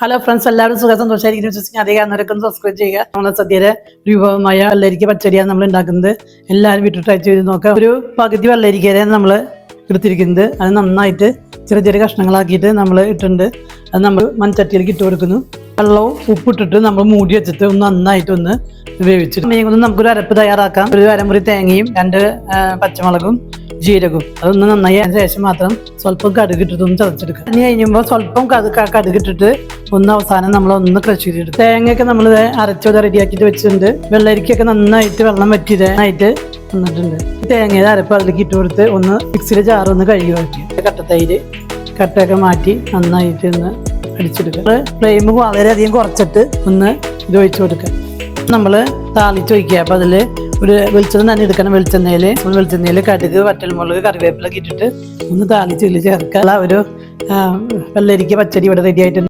Hello friends, എല്ലാവരും സുഖ സന്തോഷമായിരിക്കും വിശ്വസിക്കാൻ അധികം സബ്സ്ക്രൈബ് ചെയ്യുക. നമ്മളെ സദ്യയുടെ വിഭവമായ വെള്ളരിക്ക പച്ചടിയാണ് നമ്മൾ ഉണ്ടാക്കുന്നത്. എല്ലാവരും വീട്ടിൽ ട്രൈ ചെയ്ത് നോക്കാം. ഒരു പകുതി വെള്ളരിക്കയാണ് നമ്മൾ എടുത്തിരിക്കുന്നത്. അത് നന്നായിട്ട് ചെറിയ ചെറിയ കഷ്ണങ്ങളാക്കിയിട്ട് നമ്മൾ ഇട്ടിട്ടുണ്ട്. അത് നമ്മൾ മൺചട്ടിയിലേക്ക് ഇട്ട് കൊടുക്കുന്നു. വെള്ളവും ഉപ്പിട്ടിട്ട് നമ്മൾ മൂടി വെച്ചിട്ട് നന്നായിട്ട് വേവിച്ചിട്ട് നമുക്കൊരു അരപ്പ് തയ്യാറാക്കാം. ഒരു അരമുറി തേങ്ങയും 2 പച്ചമുളകും ജീരകവും അതൊന്ന് നന്നായി അതിന് ശേഷം മാത്രം സ്വല്പം കടുകിട്ടിട്ട് ചതച്ചെടുക്കുക. അതിന് കഴിയുമ്പോൾ സ്വല്പം കടുകിട്ടിട്ട് അവസാനം നമ്മൾ ക്രഷ് ചെയ്തിട്ട് തേങ്ങയൊക്കെ നമ്മൾ അരച്ചത് റെഡിയാക്കിയിട്ട് വെച്ചിട്ടുണ്ട്. വെള്ളരിക്കൊക്കെ നന്നായിട്ട് വെള്ളം വറ്റിയതായിട്ട് വന്നിട്ടുണ്ട്. തേങ്ങയുടെ അരപ്പ് അതിലേക്ക് ഇട്ട് കൊടുത്ത് മിക്സിയുടെ ജാറ് കഴുകി വയ്ക്കുക. കട്ടത്തൈര് കട്ടയൊക്കെ മാറ്റി നന്നായിട്ട് അടിച്ചെടുക്കുക. ഫ്ലെയിം വളരെയധികം കുറച്ചിട്ട് ഇത് ഒഴിച്ചു കൊടുക്കുക. നമ്മൾ താളിച്ച് ഒഴിക്കുക. അപ്പോൾ അതിൽ ഒരു വെളിച്ചെണ്ണ തന്നെ എടുക്കണം. വെളിച്ചെണ്ണയിൽ കടുക്, വറ്റൽമുളക്, കറിവേപ്പിലൊക്കെ ഇട്ടിട്ട് താളിച്ച് ചേർക്കുക. ഒരു വെള്ളരിക്ക പച്ചടി ഇവിടെ റെഡി ആയിട്ടുണ്ട്.